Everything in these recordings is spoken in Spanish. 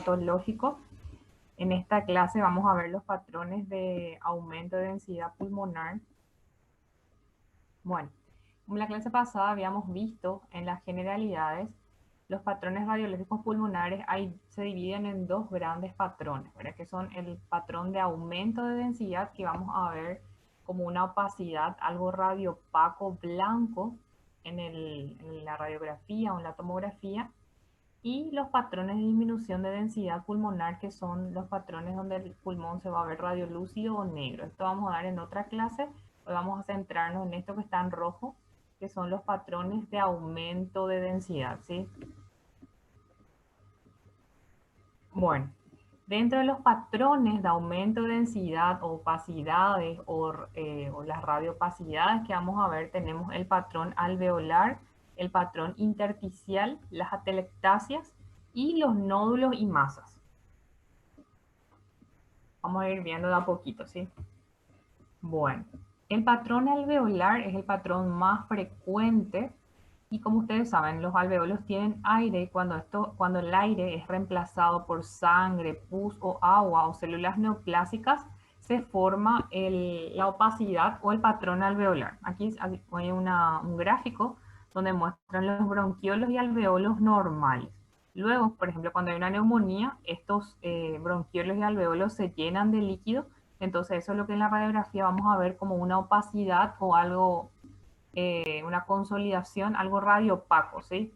patológico. En esta clase vamos a ver los patrones de aumento de densidad pulmonar. Bueno, en la clase pasada habíamos visto en las generalidades los patrones radiológicos pulmonares se dividen en dos grandes patrones, ¿verdad? Que son el patrón de aumento de densidad, que vamos a ver como una opacidad, algo radiopaco blanco en la radiografía o en la tomografía, y los patrones de disminución de densidad pulmonar, que son los patrones donde el pulmón se va a ver radiolúcido o negro. Esto vamos a dar en otra clase. Hoy vamos a centrarnos en esto que está en rojo, que son los patrones de aumento de densidad, ¿sí? Bueno, dentro de los patrones de aumento de densidad o opacidades o las radiopacidades que vamos a ver, tenemos el patrón alveolar, el patrón intersticial, las atelectasias y los nódulos y masas. Vamos a ir viendo de a poquito, ¿sí? Bueno, el patrón alveolar es el patrón más frecuente. Y como ustedes saben, los alveolos tienen aire y cuando el aire es reemplazado por sangre, pus o agua o células neoplásicas, se forma la opacidad o el patrón alveolar. Aquí hay un gráfico donde muestran los bronquiolos y alveolos normales. Luego, por ejemplo, cuando hay una neumonía, estos bronquiolos y alveolos se llenan de líquido. Entonces, eso es lo que en la radiografía vamos a ver como una opacidad o algo, una consolidación, algo radiopaco, ¿sí?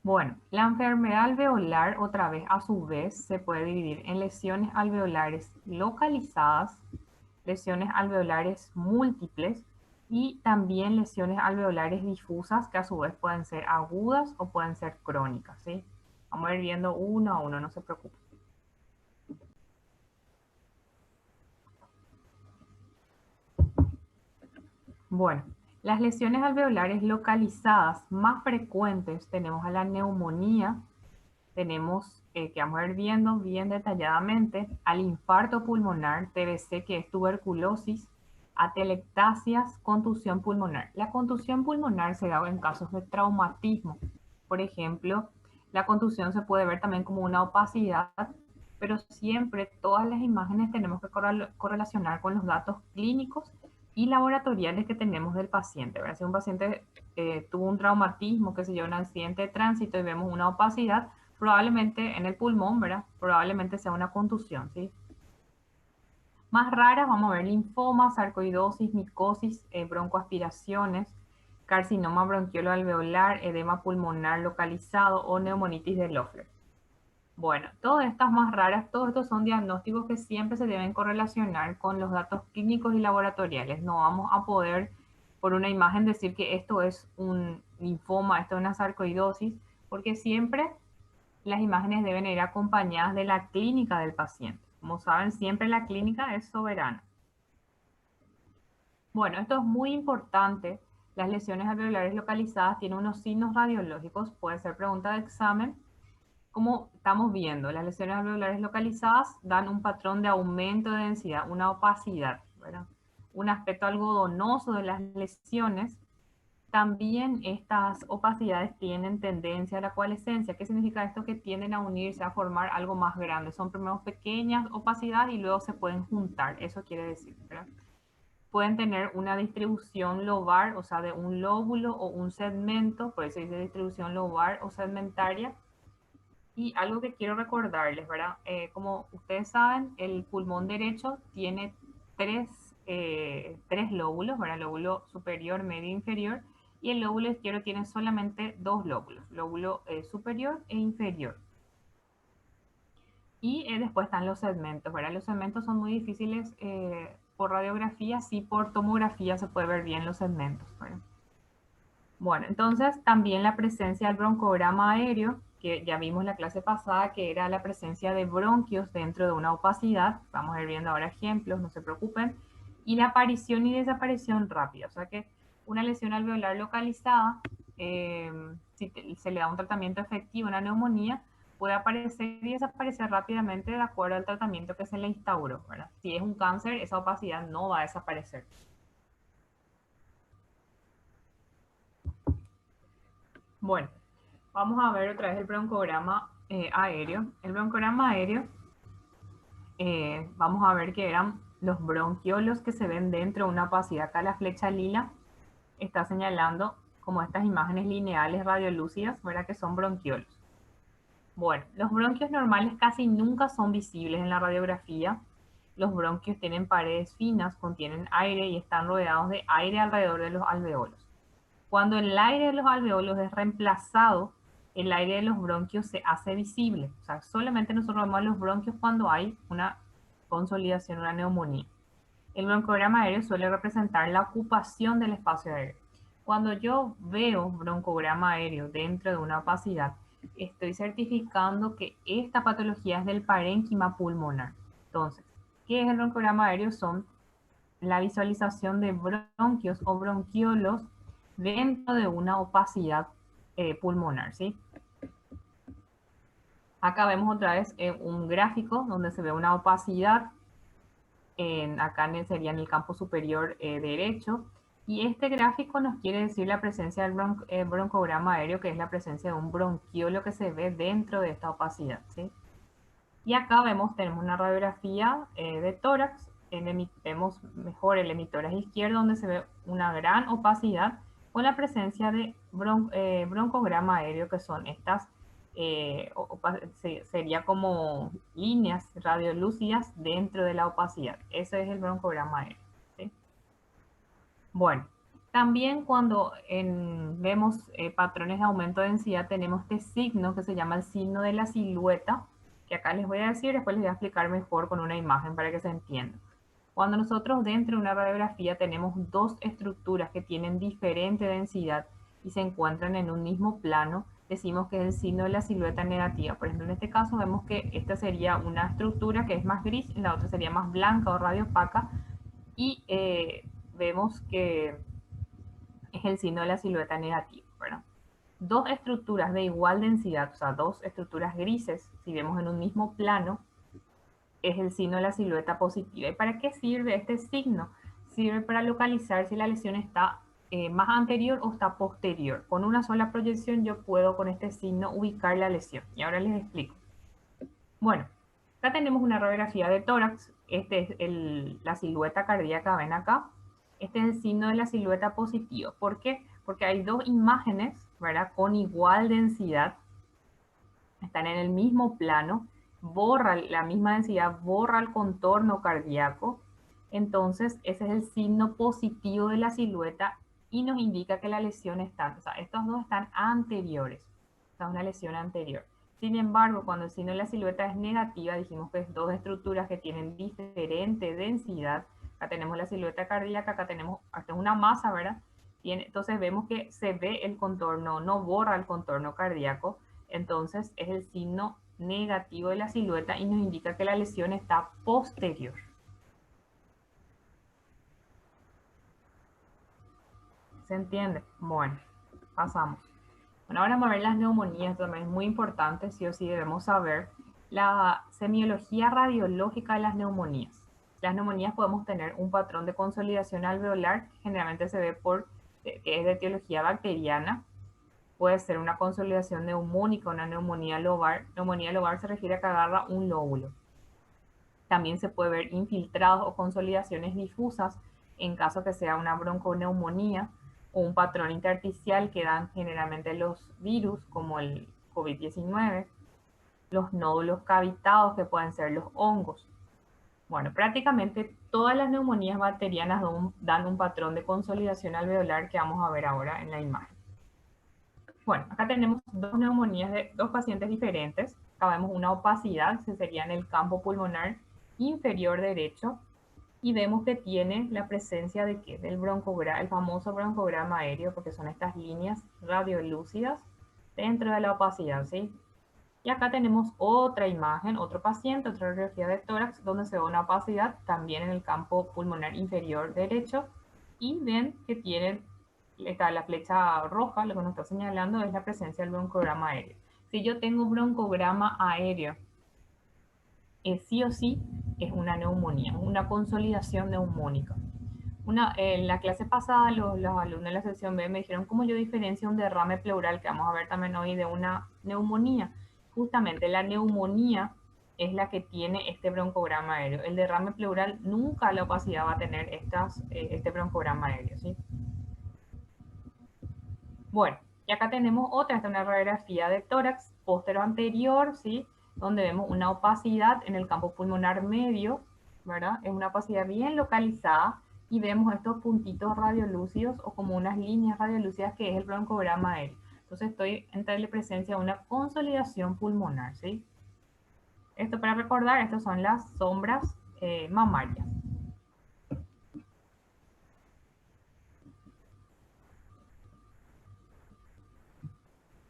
Bueno, la enfermedad alveolar, otra vez, a su vez, se puede dividir en lesiones alveolares localizadas, lesiones alveolares múltiples y también lesiones alveolares difusas, que a su vez pueden ser agudas o pueden ser crónicas, ¿sí? Vamos a ir viendo uno a uno, no se preocupen. Bueno, las lesiones alveolares localizadas más frecuentes tenemos a la neumonía, tenemos, que vamos a ir viendo bien detalladamente, al infarto pulmonar, TBC, que es tuberculosis, atelectasias, contusión pulmonar. La contusión pulmonar se da en casos de traumatismo. Por ejemplo, la contusión se puede ver también como una opacidad, pero siempre todas las imágenes tenemos que correlacionar con los datos clínicos y laboratoriales que tenemos del paciente, ¿verdad? Si un paciente tuvo un traumatismo, que se yo, un accidente de tránsito y vemos una opacidad, probablemente en el pulmón, ¿verdad? Probablemente sea una contusión, ¿sí? Más raras, vamos a ver linfoma, sarcoidosis, micosis, broncoaspiraciones, carcinoma bronquiolo-alveolar, edema pulmonar localizado o neumonitis de Loeffler. Bueno, todas estas más raras, todos estos son diagnósticos que siempre se deben correlacionar con los datos clínicos y laboratoriales. No vamos a poder, por una imagen, decir que esto es un linfoma, esto es una sarcoidosis, porque siempre las imágenes deben ir acompañadas de la clínica del paciente. Como saben, siempre la clínica es soberana. Bueno, esto es muy importante. Las lesiones alveolares localizadas tienen unos signos radiológicos, puede ser pregunta de examen. Como estamos viendo, las lesiones alveolares localizadas dan un patrón de aumento de densidad, una opacidad, ¿verdad? Un aspecto algodonoso de las lesiones. También estas opacidades tienen tendencia a la coalescencia. ¿Qué significa esto? Que tienden a unirse, a formar algo más grande. Son primero pequeñas opacidades y luego se pueden juntar. Eso quiere decir, ¿verdad? Pueden tener una distribución lobar, o sea, de un lóbulo o un segmento, por eso dice distribución lobar o segmentaria. Y algo que quiero recordarles, ¿verdad? Como ustedes saben, el pulmón derecho tiene tres lóbulos, ¿verdad? El lóbulo superior, medio e inferior. Y el lóbulo izquierdo tiene solamente dos lóbulos, lóbulo superior e inferior. Y después están los segmentos, ¿verdad? Los segmentos son muy difíciles por radiografía, sí por tomografía se puede ver bien los segmentos, ¿verdad? Bueno, entonces también la presencia del broncograma aéreo, que ya vimos en la clase pasada, que era la presencia de bronquios dentro de una opacidad. Vamos a ir viendo ahora ejemplos, no se preocupen. Y la aparición y desaparición rápida, o sea que una lesión alveolar localizada, si se le da un tratamiento efectivo, una neumonía, puede aparecer y desaparecer rápidamente de acuerdo al tratamiento que se le instauró, ¿verdad? Si es un cáncer, esa opacidad no va a desaparecer. Bueno, Vamos a ver otra vez el broncograma aéreo. El broncograma aéreo, vamos a ver que eran los bronquiolos que se ven dentro de una opacidad. Acá la flecha lila está señalando como estas imágenes lineales radiolúcidas, ¿verdad? Que son bronquiolos. Bueno, los bronquios normales casi nunca son visibles en la radiografía. Los bronquios tienen paredes finas, contienen aire y están rodeados de aire alrededor de los alveolos. Cuando el aire de los alveolos es reemplazado, el aire de los bronquios se hace visible. O sea, solamente nosotros vemos los bronquios cuando hay una consolidación, una neumonía. El broncograma aéreo suele representar la ocupación del espacio aéreo. Cuando yo veo broncograma aéreo dentro de una opacidad, estoy certificando que esta patología es del parénquima pulmonar. Entonces, ¿qué es el broncograma aéreo? Son la visualización de bronquios o bronquiolos dentro de una opacidad pulmonar, ¿sí? Acá vemos otra vez un gráfico donde se ve una opacidad, acá sería en el campo superior derecho, y este gráfico nos quiere decir la presencia del broncograma aéreo, que es la presencia de un bronquiolo que se ve dentro de esta opacidad, ¿sí? Y acá tenemos una radiografía de tórax, vemos mejor el emitórax izquierdo donde se ve una gran opacidad con la presencia de broncograma aéreo, que son estas, sería como líneas radiolúcidas dentro de la opacidad. Ese es el broncograma aéreo, ¿sí? Bueno, también cuando vemos patrones de aumento de densidad, tenemos este signo que se llama el signo de la silueta, que acá les voy a decir, después les voy a explicar mejor con una imagen para que se entienda. Cuando nosotros dentro de una radiografía tenemos dos estructuras que tienen diferente densidad y se encuentran en un mismo plano, decimos que es el signo de la silueta negativa. Por ejemplo, en este caso vemos que esta sería una estructura que es más gris y la otra sería más blanca o radiopaca, y vemos que es el signo de la silueta negativa, ¿verdad? Dos estructuras de igual densidad, o sea, dos estructuras grises, si vemos en un mismo plano, es el signo de la silueta positiva. ¿Y para qué sirve este signo? Sirve para localizar si la lesión está más anterior o está posterior. Con una sola proyección yo puedo con este signo ubicar la lesión. Y ahora les explico. Bueno, acá tenemos una radiografía de tórax. Este es la silueta cardíaca, ven acá. Este es el signo de la silueta positiva. ¿Por qué? Porque hay dos imágenes, ¿verdad? Con igual densidad. Están en el mismo plano. Borra la misma densidad, borra el contorno cardíaco. Entonces, ese es el signo positivo de la silueta y nos indica que la lesión está, o sea, estos dos están anteriores. Esta es una lesión anterior. Sin embargo, cuando el signo de la silueta es negativa, dijimos que es dos estructuras que tienen diferente densidad. Acá tenemos la silueta cardíaca, acá tenemos hasta una masa, ¿verdad? Entonces vemos que se ve el contorno, no borra el contorno cardíaco. Entonces es el signo negativo de la silueta y nos indica que la lesión está posterior. ¿Se entiende? Bueno, pasamos. Bueno, ahora vamos a ver las neumonías, también es muy importante, sí o sí debemos saber la semiología radiológica de las neumonías. Las neumonías podemos tener un patrón de consolidación alveolar, que generalmente se ve que es de etiología bacteriana. Puede ser una consolidación neumónica, una neumonía lobar. Neumonía lobar se refiere a que agarra un lóbulo. También se puede ver infiltrados o consolidaciones difusas en caso que sea una bronconeumonía o un patrón intersticial que dan generalmente los virus como el COVID-19, los nódulos cavitados que pueden ser los hongos. Bueno, prácticamente todas las neumonías bacterianas dan un patrón de consolidación alveolar que vamos a ver ahora en la imagen. Bueno, acá tenemos dos neumonías de dos pacientes diferentes. Acá vemos una opacidad, que sería en el campo pulmonar inferior derecho, y vemos que tiene la presencia de ¿qué? Del broncograma, el famoso broncograma aéreo, porque son estas líneas radiolúcidas dentro de la opacidad, ¿sí? Y acá tenemos otra imagen, otro paciente, otra radiografía de tórax, donde se ve una opacidad también en el campo pulmonar inferior derecho, y ven que tienen está la flecha roja, lo que nos está señalando es la presencia del broncograma aéreo. Si yo tengo broncograma aéreo, sí o sí es una neumonía, una consolidación neumónica. En la clase pasada los alumnos de la sección B me dijeron cómo yo diferencio un derrame pleural, que vamos a ver también hoy, de una neumonía. Justamente la neumonía es la que tiene este broncograma aéreo. El derrame pleural nunca la opacidad va a tener este broncograma aéreo, ¿sí? Bueno, y acá tenemos otra, esta es una radiografía de tórax póstero anterior, ¿sí? Donde vemos una opacidad en el campo pulmonar medio, ¿verdad? Es una opacidad bien localizada y vemos estos puntitos radiolúcidos o como unas líneas radiolúcidas que es el broncograma aéreo. Entonces estoy entre la presencia de una consolidación pulmonar, ¿sí? Esto para recordar, estas son las sombras mamarias.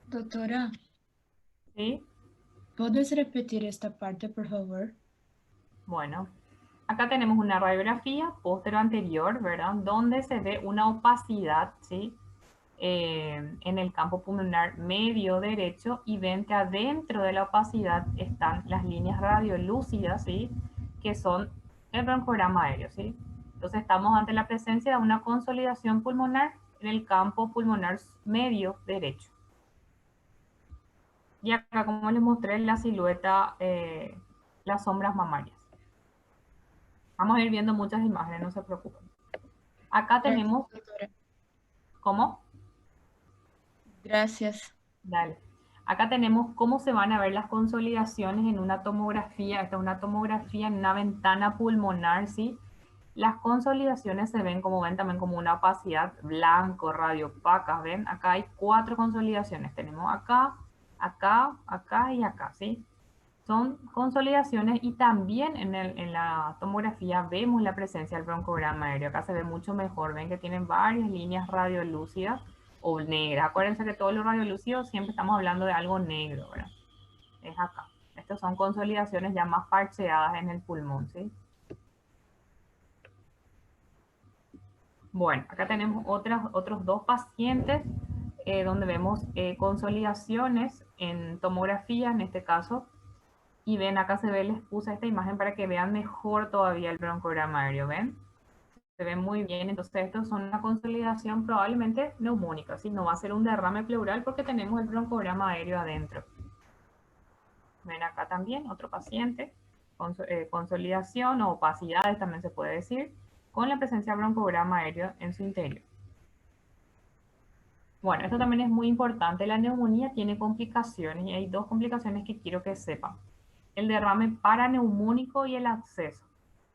Doctora, ¿Sí? ¿puedes repetir esta parte, por favor? Bueno, acá tenemos una radiografía póstero anterior, ¿verdad? Donde se ve una opacidad, ¿sí? En el campo pulmonar medio derecho y ven que adentro de la opacidad están las líneas radiolúcidas, ¿sí? Que son el broncograma aéreo, ¿sí? Entonces estamos ante la presencia de una consolidación pulmonar en el campo pulmonar medio derecho. Y acá, como les mostré, la silueta, las sombras mamarias. Vamos a ir viendo muchas imágenes, no se preocupen. Acá Gracias, tenemos, doctora. ¿cómo? Gracias. Dale. Acá tenemos cómo se van a ver las consolidaciones en una tomografía. Esta es una tomografía en una ventana pulmonar, ¿sí? Las consolidaciones se ven, como ven, también como una opacidad blanco, radiopacas, ¿ven? Acá hay 4 consolidaciones. Tenemos acá, acá, acá y acá, ¿sí? Son consolidaciones y también en la tomografía vemos la presencia del broncograma aéreo. Acá se ve mucho mejor, ven que tienen varias líneas radiolúcidas o negras. Acuérdense que todos los radiolúcidos siempre estamos hablando de algo negro, ¿verdad? Es acá. Estas son consolidaciones ya más parcheadas en el pulmón, ¿sí? Bueno, acá tenemos otros 2 pacientes donde vemos consolidaciones en tomografía, en este caso, y ven, acá se ve, les puse esta imagen para que vean mejor todavía el broncograma aéreo, ¿ven? Se ve muy bien, entonces esto es una consolidación probablemente neumónica, ¿sí? No va a ser un derrame pleural porque tenemos el broncograma aéreo adentro. Ven acá también otro paciente, consolidación o opacidades también se puede decir, con la presencia de broncograma aéreo en su interior. Bueno, esto también es muy importante. La neumonía tiene complicaciones y hay 2 complicaciones que quiero que sepan. El derrame paraneumónico y el absceso.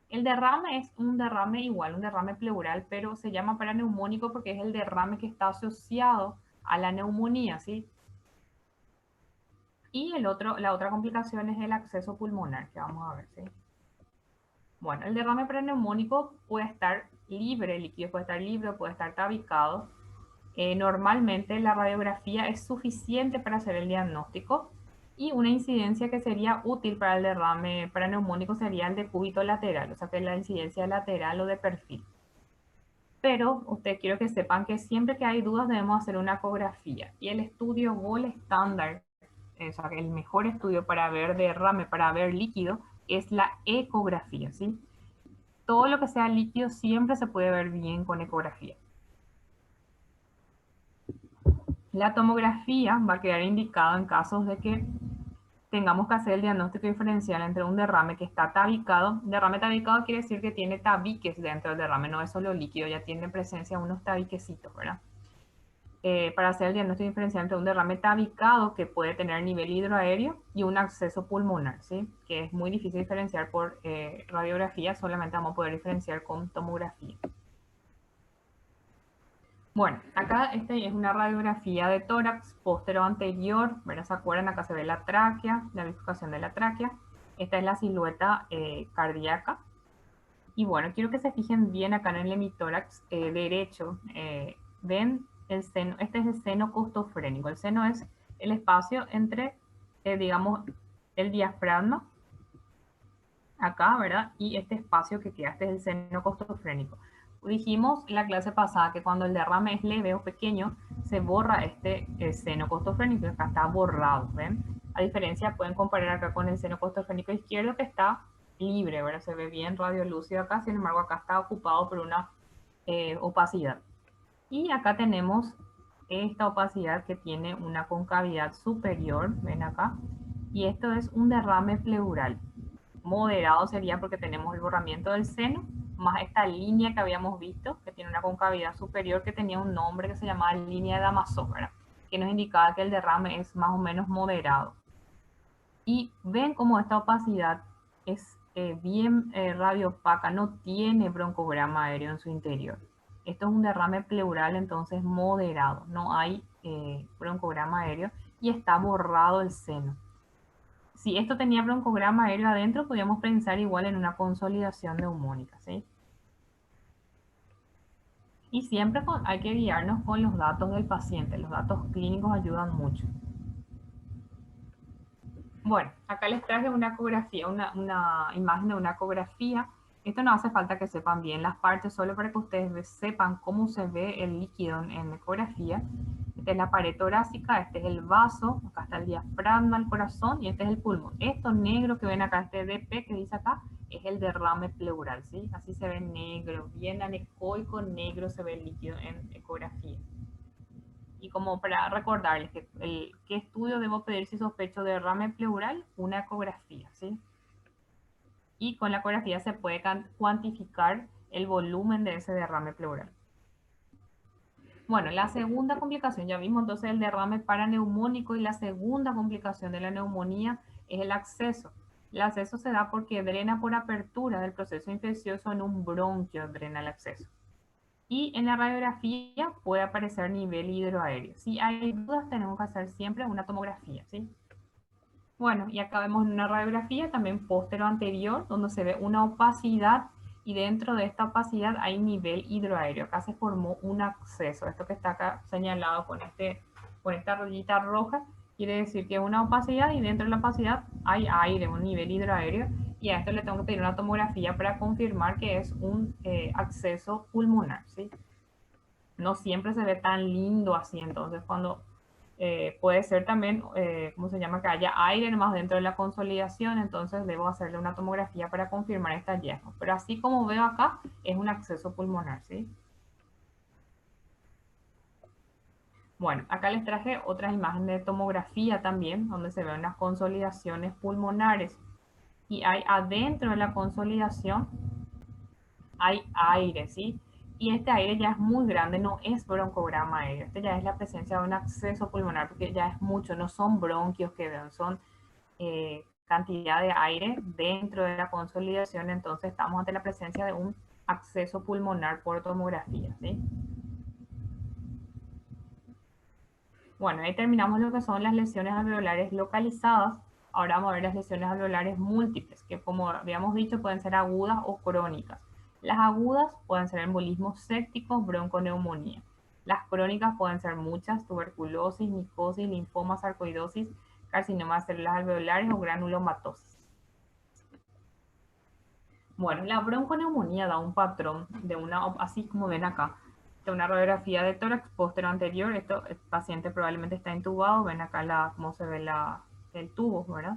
El derrame es un derrame igual, un derrame pleural, pero se llama paraneumónico porque es el derrame que está asociado a la neumonía, ¿sí? Y la otra complicación es el acceso pulmonar, que vamos a ver, ¿sí? Bueno, el derrame paraneumónico puede estar libre, el líquido puede estar libre, puede estar tabicado. Normalmente la radiografía es suficiente para hacer el diagnóstico y una incidencia que sería útil para el derrame paraneumónico sería el de cúbito lateral, o sea que la incidencia lateral o de perfil. Pero ustedes quiero que sepan que siempre que hay dudas debemos hacer una ecografía y el estudio gold estándar, o sea, el mejor estudio para ver derrame, para ver líquido, es la ecografía, ¿sí? Todo lo que sea líquido siempre se puede ver bien con ecografía. La tomografía va a quedar indicada en casos de que tengamos que hacer el diagnóstico diferencial entre un derrame que está tabicado. Derrame tabicado quiere decir que tiene tabiques dentro del derrame, no es solo líquido, ya tiene presencia unos tabiquecitos, ¿verdad? Para hacer el diagnóstico diferencial entre un derrame tabicado que puede tener nivel hidroaéreo y un acceso pulmonar, ¿sí? Que es muy difícil diferenciar por radiografía, solamente vamos a poder diferenciar con tomografía. Bueno, acá esta es una radiografía de tórax póstero anterior, ¿verdad? ¿Se acuerdan? Acá se ve la tráquea, la bifurcación de la tráquea. Esta es la silueta cardíaca. Y bueno, quiero que se fijen bien acá en el hemitórax derecho. Ven el seno, este es el seno costofrénico. El seno es el espacio entre, digamos, el diafragma, acá, ¿verdad? Y este espacio que queda, este es el seno costofrénico. Dijimos en la clase pasada que cuando el derrame es leve o pequeño, se borra este seno costofrénico, acá está borrado, ¿ven? A diferencia, pueden comparar acá con el seno costofrénico izquierdo que está libre, ¿verdad? Se ve bien radiolúcido acá, sin embargo acá está ocupado por una opacidad. Y acá tenemos esta opacidad que tiene una concavidad superior, ven acá, y esto es un derrame pleural. Moderado sería porque tenemos el borramiento del seno, más esta línea que habíamos visto, que tiene una concavidad superior, que tenía un nombre que se llamaba línea de Damascus, ¿verdad? Que nos indicaba que el derrame es más o menos moderado. Y ven cómo esta opacidad es bien radiopaca, no tiene broncograma aéreo en su interior. Esto es un derrame pleural, entonces moderado, no hay broncograma aéreo y está borrado el seno. Si esto tenía broncograma aéreo adentro, podríamos pensar igual en una consolidación neumónica, ¿sí? Y siempre hay que guiarnos con los datos del paciente, los datos clínicos ayudan mucho. Bueno, acá les traje una ecografía, una imagen de una ecografía. Esto no hace falta que sepan bien las partes, solo para que ustedes sepan cómo se ve el líquido en la ecografía. Esta es la pared torácica, este es el vaso, acá está el diafragma, el corazón y este es el pulmón. Esto negro que ven acá, este DP que dice acá, es el derrame pleural, ¿sí? Así se ve negro, bien anecoico, negro se ve el líquido en ecografía. Y como para recordarles que qué estudio debo pedir si sospecho de derrame pleural, una ecografía, ¿sí? Y con la ecografía se puede cuantificar el volumen de ese derrame pleural. Bueno, la segunda complicación, ya vimos entonces el derrame paraneumónico y la segunda complicación de la neumonía es el acceso. El acceso se da porque drena por apertura del proceso infeccioso en un bronquio, drena el acceso. Y en la radiografía puede aparecer nivel hidroaéreo. Si hay dudas, tenemos que hacer siempre una tomografía, ¿sí? Bueno, y acá vemos una radiografía también póstero-anterior, donde se ve una opacidad y dentro de esta opacidad hay nivel hidroaéreo. Acá se formó un acceso. Esto que está acá señalado con esta rayita roja quiere decir que es una opacidad y dentro de la opacidad hay aire, un nivel hidroaéreo. Y a esto le tengo que pedir una tomografía para confirmar que es un acceso pulmonar, ¿sí? No siempre se ve tan lindo así, entonces cuando puede ser también, ¿cómo se llama? Que haya aire más dentro de la consolidación, entonces debo hacerle una tomografía para confirmar este hallazgo. Pero así como veo acá, es un acceso pulmonar, ¿sí? Bueno, acá les traje otras imágenes de tomografía también, donde se ven unas consolidaciones pulmonares. Y hay adentro de la consolidación, hay aire, ¿sí? Y este aire ya es muy grande, no es broncograma aéreo, este ya es la presencia de un acceso pulmonar, porque ya es mucho, no son bronquios que vean, son cantidad de aire dentro de la consolidación, entonces estamos ante la presencia de un acceso pulmonar por tomografía, ¿sí? Bueno, ahí terminamos lo que son las lesiones alveolares localizadas. Ahora vamos a ver las lesiones alveolares múltiples, que como habíamos dicho pueden ser agudas o crónicas. Las agudas pueden ser embolismos sépticos, bronconeumonía. Las crónicas pueden ser muchas, tuberculosis, micosis, linfoma, sarcoidosis, carcinoma de células alveolares o granulomatosis. Bueno, la bronconeumonía da un patrón de una, así como ven acá, de una radiografía de tórax póstero anterior. Esto, el paciente probablemente está intubado. Ven acá cómo se ve el tubo, ¿verdad?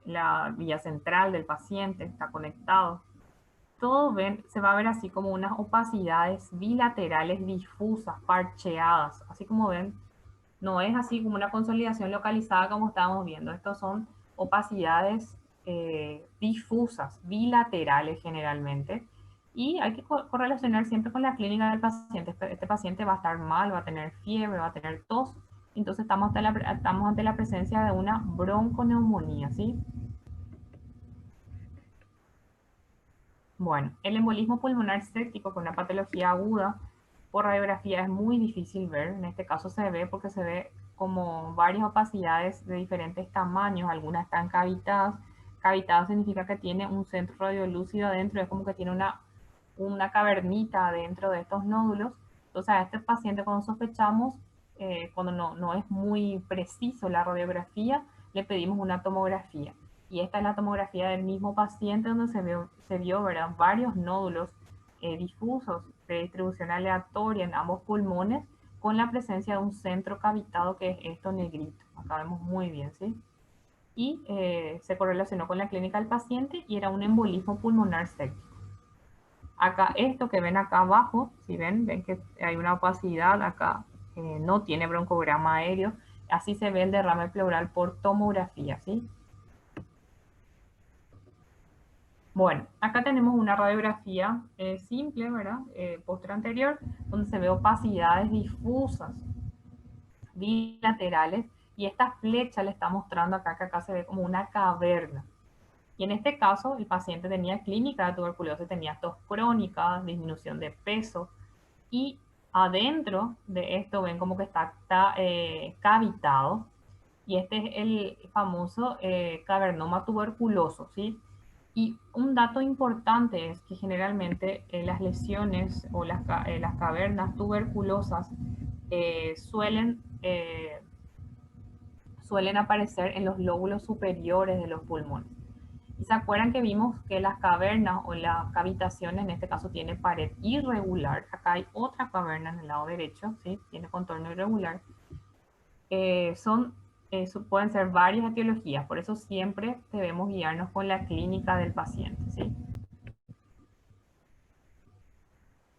La vía central del paciente está conectado. Todo se va a ver así como unas opacidades bilaterales difusas, parcheadas. Así como ven, no es así como una consolidación localizada como estábamos viendo. Estos son opacidades difusas, bilaterales generalmente. Y hay que correlacionar siempre con la clínica del paciente. Este paciente va a estar mal, va a tener fiebre, va a tener tos. Entonces estamos ante la presencia de una bronconeumonía, ¿sí? Bueno, el embolismo pulmonar séptico con una patología aguda por radiografía es muy difícil ver. En este caso se ve porque se ve como varias opacidades de diferentes tamaños. Algunas están cavitadas. Cavitado significa que tiene un centro radiolúcido adentro. Es como que tiene una cavernita dentro de estos nódulos. Entonces a este paciente cuando sospechamos, cuando no es muy preciso la radiografía, le pedimos una tomografía. Y esta es la tomografía del mismo paciente donde se vio ¿verdad? Varios nódulos difusos de distribución aleatoria en ambos pulmones con la presencia de un centro cavitado que es esto negrito. Acá vemos muy bien, ¿sí? Y se correlacionó con la clínica del paciente y era un embolismo pulmonar séptico. Acá, esto que ven acá abajo, si ven que hay una opacidad acá, no tiene broncograma aéreo. Así se ve el derrame pleural por tomografía, ¿sí? Bueno, acá tenemos una radiografía simple, ¿verdad? Póster anterior, donde se ve opacidades difusas bilaterales, y esta flecha le está mostrando acá que acá se ve como una caverna. Y en este caso, el paciente tenía clínica de tuberculosis, tenía tos crónica, disminución de peso, y adentro de esto ven como que está cavitado, y este es el famoso cavernoma tuberculoso, ¿sí? Y un dato importante es que generalmente las lesiones o las cavernas tuberculosas suelen suelen aparecer en los lóbulos superiores de los pulmones. ¿Y se acuerdan que vimos que las cavernas o las cavitaciones, en este caso, tiene pared irregular? Acá hay otra caverna en el lado derecho, ¿sí? Tiene contorno irregular. Pueden ser varias etiologías, por eso siempre debemos guiarnos con la clínica del paciente, ¿sí?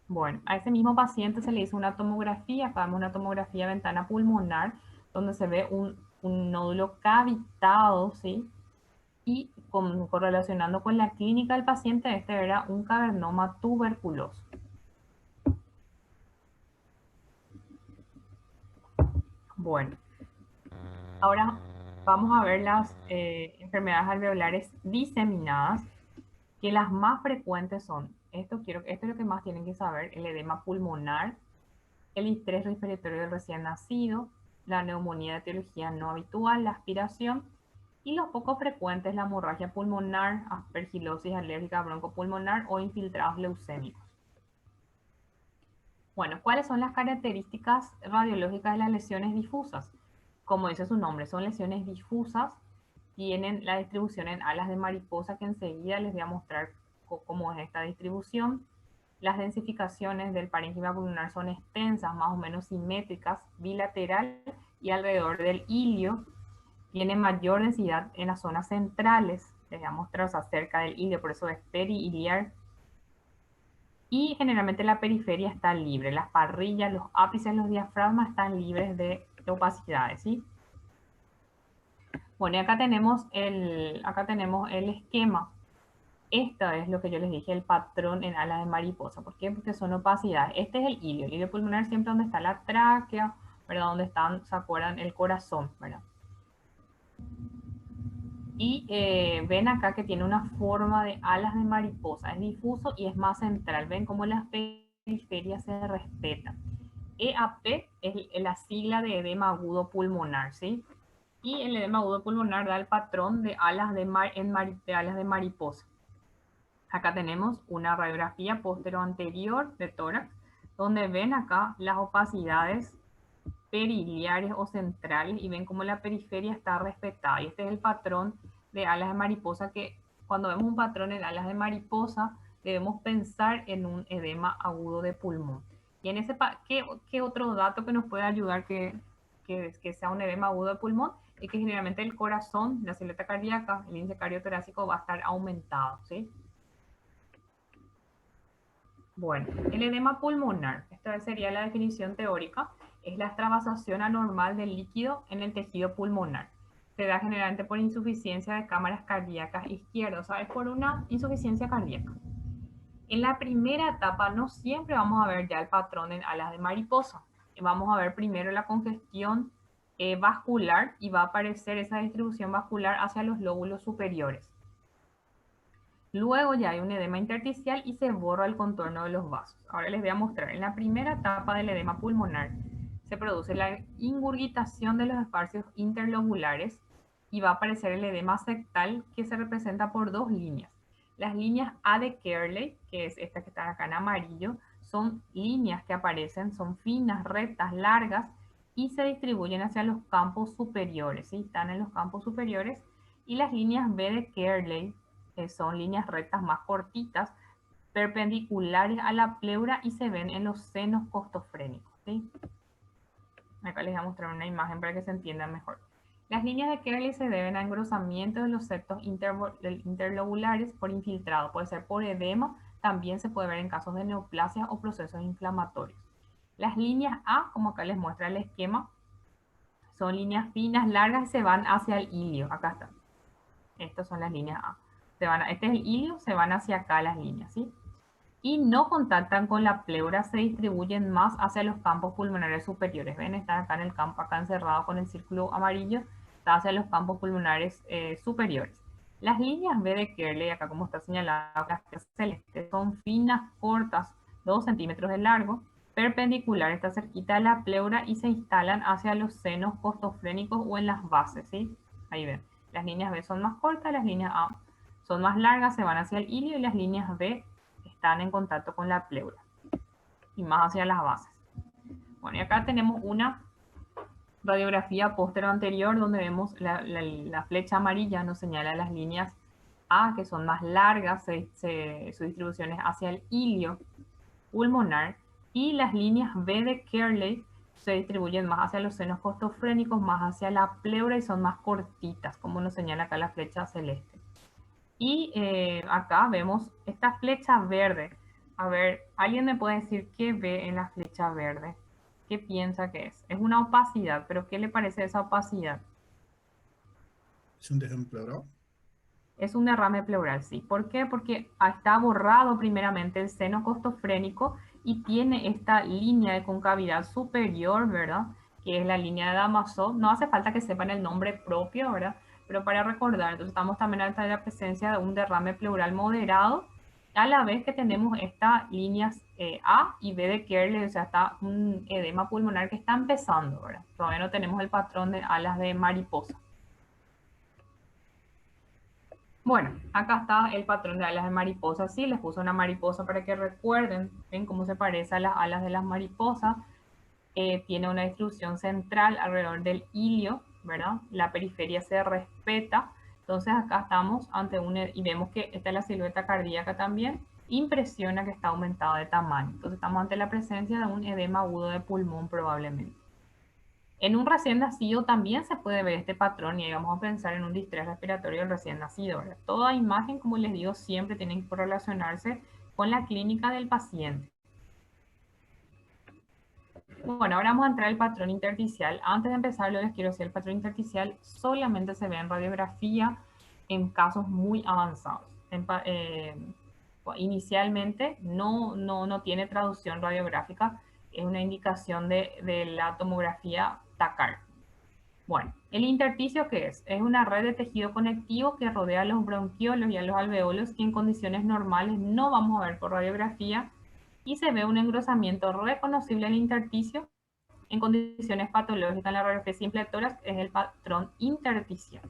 Bueno, a ese mismo paciente se le hizo una tomografía, acá vemos una tomografía ventana pulmonar, donde se ve un nódulo cavitado, ¿sí? Y correlacionando con la clínica del paciente, este era un cavernoma tuberculoso. Bueno, ahora vamos a ver las enfermedades alveolares diseminadas, que las más frecuentes son, esto es lo que más tienen que saber: el edema pulmonar, el estrés respiratorio del recién nacido, la neumonía de etiología no habitual, la aspiración, y los poco frecuentes, la hemorragia pulmonar, aspergilosis alérgica broncopulmonar o infiltrados leucémicos. Bueno, ¿cuáles son las características radiológicas de las lesiones difusas? Como dice su nombre, son lesiones difusas, tienen la distribución en alas de mariposa, que enseguida les voy a mostrar cómo es esta distribución. Las densificaciones del parénquima pulmonar son extensas, más o menos simétricas, bilateral y alrededor del ilio. Tiene mayor densidad en las zonas centrales, les voy a mostrar, o sea, cerca del ilio, por eso es periiliar. Y generalmente la periferia está libre, las parrillas, los ápices, los diafragmas están libres de opacidades, ¿sí? Bueno, y acá tenemos el esquema. Esta es lo que yo les dije, el patrón en alas de mariposa. ¿Por qué? Porque son opacidades. Este es el ilio pulmonar, siempre donde está la tráquea, ¿verdad? Donde están, ¿se acuerdan? El corazón, ¿verdad? Y ven acá que tiene una forma de alas de mariposa, es difuso y es más central. Ven cómo las periferias se respetan. EAP es la sigla de edema agudo pulmonar, ¿sí? Y el edema agudo pulmonar da el patrón de alas de mariposa. Acá tenemos una radiografía postero-anterior de tórax, donde ven acá las opacidades periliares o centrales, y ven cómo la periferia está respetada. Y este es el patrón de alas de mariposa, que cuando vemos un patrón en alas de mariposa debemos pensar en un edema agudo de pulmón. Y en ese, ¿qué otro dato que nos puede ayudar que sea un edema agudo de pulmón? Es que generalmente el corazón, la silueta cardíaca, el índice cardiotorácico va a estar aumentado, ¿sí? Bueno, el edema pulmonar, esta sería la definición teórica, es la extravasación anormal del líquido en el tejido pulmonar. Se da generalmente por insuficiencia de cámaras cardíacas izquierdas, ¿sabes? Por una insuficiencia cardíaca. En la primera etapa no siempre vamos a ver ya el patrón en alas de mariposa. Vamos a ver primero la congestión vascular, y va a aparecer esa distribución vascular hacia los lóbulos superiores. Luego ya hay un edema intersticial y se borra el contorno de los vasos. Ahora les voy a mostrar. En la primera etapa del edema pulmonar se produce la ingurgitación de los espacios interlobulares y va a aparecer el edema septal, que se representa por dos líneas. Las líneas A de Kerley, que es esta que está acá en amarillo, son líneas que aparecen, son finas, rectas, largas, y se distribuyen hacia los campos superiores, ¿sí? Están en los campos superiores. Y las líneas B de Kerley, son líneas rectas más cortitas, perpendiculares a la pleura, y se ven en los senos costofrénicos, ¿sí? Acá les voy a mostrar una imagen para que se entienda mejor. Las líneas de Kerley se deben a engrosamiento de los septos interlobulares por infiltrado, puede ser por edema, también se puede ver en casos de neoplasia o procesos inflamatorios. Las líneas A, como acá les muestra el esquema, son líneas finas, largas y se van hacia el ilio. Acá está. Estas son las líneas A. Este es el ilio, se van hacia acá las líneas, ¿sí? Y no contactan con la pleura, se distribuyen más hacia los campos pulmonares superiores. ¿Ven? Están acá en el campo, acá encerrado con el círculo amarillo, está hacia los campos pulmonares superiores. Las líneas B de Kerley, acá como está señalado, las celestes, son finas, cortas, 2 centímetros de largo, perpendicular, está cerquita de la pleura y se instalan hacia los senos costofrénicos o en las bases, ¿sí? Ahí ven. Las líneas B son más cortas, las líneas A son más largas, se van hacia el ilio y las líneas B están en contacto con la pleura y más hacia las bases. Bueno, y acá tenemos una radiografía póstero anterior donde vemos la flecha amarilla nos señala las líneas A que son más largas, su distribución es hacia el ilio pulmonar y las líneas B de Kerley se distribuyen más hacia los senos costofrénicos, más hacia la pleura y son más cortitas, como nos señala acá la flecha celeste. Y acá vemos esta flecha verde. A ver, ¿alguien me puede decir qué ve en la flecha verde? ¿Qué piensa que es? Es una opacidad, pero ¿qué le parece esa opacidad? ¿Es un derrame pleural? Es un derrame pleural, sí. ¿Por qué? Porque está borrado primeramente el seno costofrénico y tiene esta línea de concavidad superior, ¿verdad? Que es la línea de Damasó. No hace falta que sepan el nombre propio, ¿verdad? Pero para recordar, entonces estamos también ante la presencia de un derrame pleural moderado, a la vez que tenemos estas líneas A y B de Kerley, o sea, está un edema pulmonar que está empezando, ¿verdad? Todavía no tenemos el patrón de alas de mariposa. Bueno, acá está el patrón de alas de mariposa. Sí, les puse una mariposa para que recuerden. Ven cómo se parece a las alas de las mariposas. Tiene una distribución central alrededor del ilio, ¿verdad? La periferia se respeta. Entonces acá estamos ante y vemos que esta es la silueta cardíaca también. Impresiona que está aumentada de tamaño. Entonces estamos ante la presencia de un edema agudo de pulmón probablemente. En un recién nacido también se puede ver este patrón y ahí vamos a pensar en un distrés respiratorio del recién nacido, ¿verdad? Toda imagen, como les digo, siempre tiene que relacionarse con la clínica del paciente. Bueno, ahora vamos a entrar al patrón intersticial. Antes de empezar, les quiero decir, el patrón intersticial solamente se ve en radiografía en casos muy avanzados. Inicialmente no tiene traducción radiográfica, es una indicación de la tomografía TACAR. Bueno, el intersticio, ¿qué es? Es una red de tejido conectivo que rodea a los bronquiolos y a los alveolos que en condiciones normales no vamos a ver por radiografía y se ve un engrosamiento reconocible en el intersticio. En condiciones patológicas en la radiografía simple de tórax es el patrón intersticial.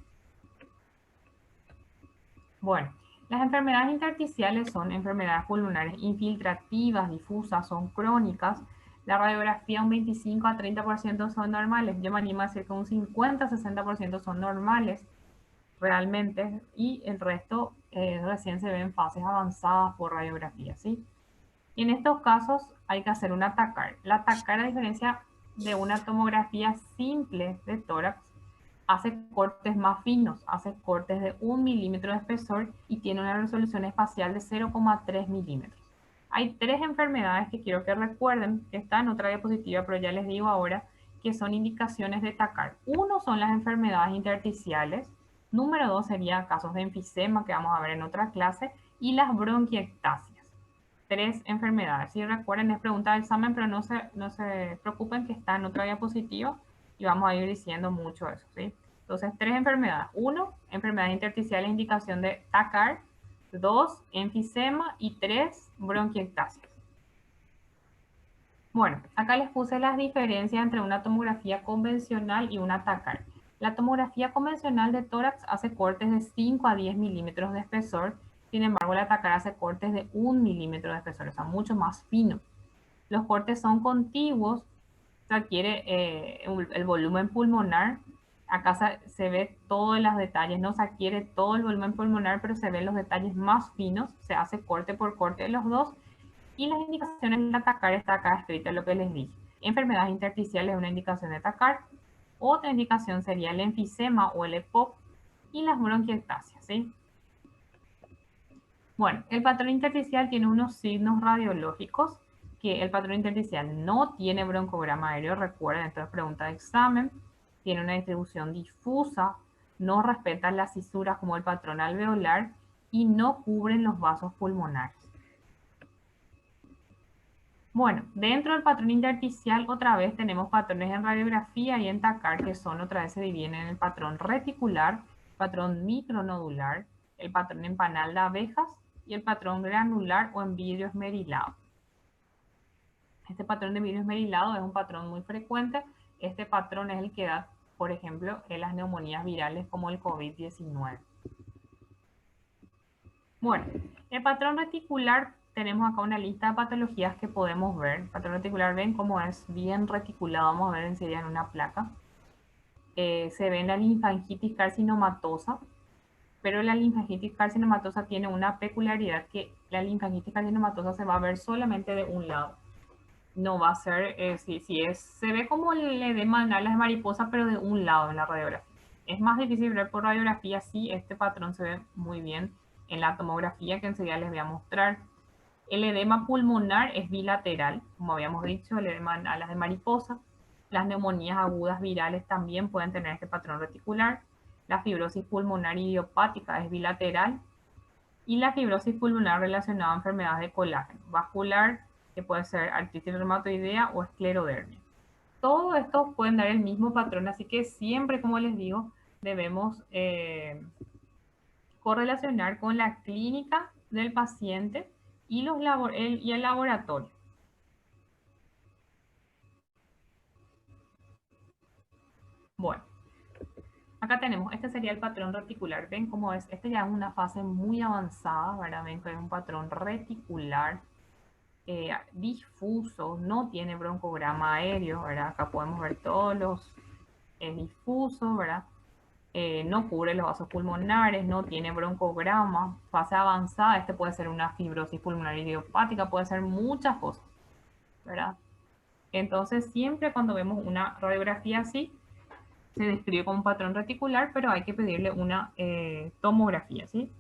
Bueno, las enfermedades intersticiales son enfermedades pulmonares infiltrativas, difusas, son crónicas. La radiografía un 25 a 30% son normales. Yo me animo a decir que un 50 a 60% son normales realmente y el resto recién se ve en fases avanzadas por radiografía, ¿sí? Y en estos casos hay que hacer una TACAR. La TACAR, a diferencia de una tomografía simple de tórax, hace cortes más finos, hace cortes de 1 milímetro de espesor y tiene una resolución espacial de 0,3 milímetros. Hay 3 enfermedades que quiero que recuerden, que está en otra diapositiva, pero ya les digo ahora, que son indicaciones de TACAR. Uno son las enfermedades intersticiales, número 2 sería casos de enfisema, que vamos a ver en otra clase, y las bronquiectasias. 3 enfermedades. Si recuerden, es pregunta de examen, pero no se preocupen que está en otra diapositiva y vamos a ir diciendo mucho eso, ¿sí? Entonces, 3 enfermedades. 1, enfermedades intersticiales, indicación de TACAR. 2, enfisema. Y 3, bronquiectasias. Bueno, acá les puse las diferencias entre una tomografía convencional y una TACAR. La tomografía convencional de tórax hace cortes de 5 a 10 milímetros de espesor. Sin embargo, la TACAR hace cortes de 1 milímetro de espesor, o sea, mucho más fino. Los cortes son contiguos, se adquiere el volumen pulmonar. Acá se ve todos los detalles, no se adquiere todo el volumen pulmonar, pero se ven los detalles más finos. Se hace corte por corte de los dos. Y las indicaciones de TACAR está acá escrito lo que les dije. Enfermedades intersticiales es una indicación de TACAR. Otra indicación sería el enfisema o el EPOC y las bronquiectasias, ¿sí? Bueno, el patrón intersticial tiene unos signos radiológicos, que el patrón intersticial no tiene broncograma aéreo, recuerden, entonces pregunta de examen, tiene una distribución difusa, no respeta las cisuras como el patrón alveolar y no cubren los vasos pulmonares. Bueno, dentro del patrón intersticial otra vez tenemos patrones en radiografía y en TACAR que son otra vez se dividen en el patrón reticular, patrón micronodular, el patrón en panal de abejas y el patrón granular o en vidrio esmerilado. Este patrón de vidrio esmerilado es un patrón muy frecuente. Este patrón es el que da, por ejemplo, en las neumonías virales como el COVID-19. Bueno, el patrón reticular, tenemos acá una lista de patologías que podemos ver. El patrón reticular, ven cómo es bien reticulado, vamos a ver enseguida en una placa. Se ve en la linfangitis carcinomatosa, pero la linfangitis carcinomatosa tiene una peculiaridad que la linfangitis carcinomatosa se va a ver solamente de un lado. No va a ser, se ve como el edema en alas de mariposa, pero de un lado en la radiografía. Es más difícil ver por radiografía, sí, este patrón se ve muy bien en la tomografía que enseguida les voy a mostrar. El edema pulmonar es bilateral, como habíamos dicho, el edema en alas de mariposa. Las neumonías agudas virales también pueden tener este patrón reticular. La fibrosis pulmonar idiopática es bilateral. Y la fibrosis pulmonar relacionada a enfermedades de colágeno vascular, que puede ser artritis reumatoidea o esclerodermia. Todos estos pueden dar el mismo patrón, así que siempre, como les digo, debemos correlacionar con la clínica del paciente y el laboratorio. Bueno, acá tenemos, este sería el patrón reticular. Ven cómo es, este ya es una fase muy avanzada, ¿verdad? Ven que es un patrón reticular difuso, no tiene broncograma aéreo, ¿verdad? Acá podemos ver todos los difusos, ¿verdad? No cubre los vasos pulmonares, no tiene broncograma, fase avanzada, este puede ser una fibrosis pulmonar idiopática, puede ser muchas cosas, ¿verdad? Entonces, siempre cuando vemos una radiografía así, se describe como un patrón reticular, pero hay que pedirle una tomografía, ¿sí?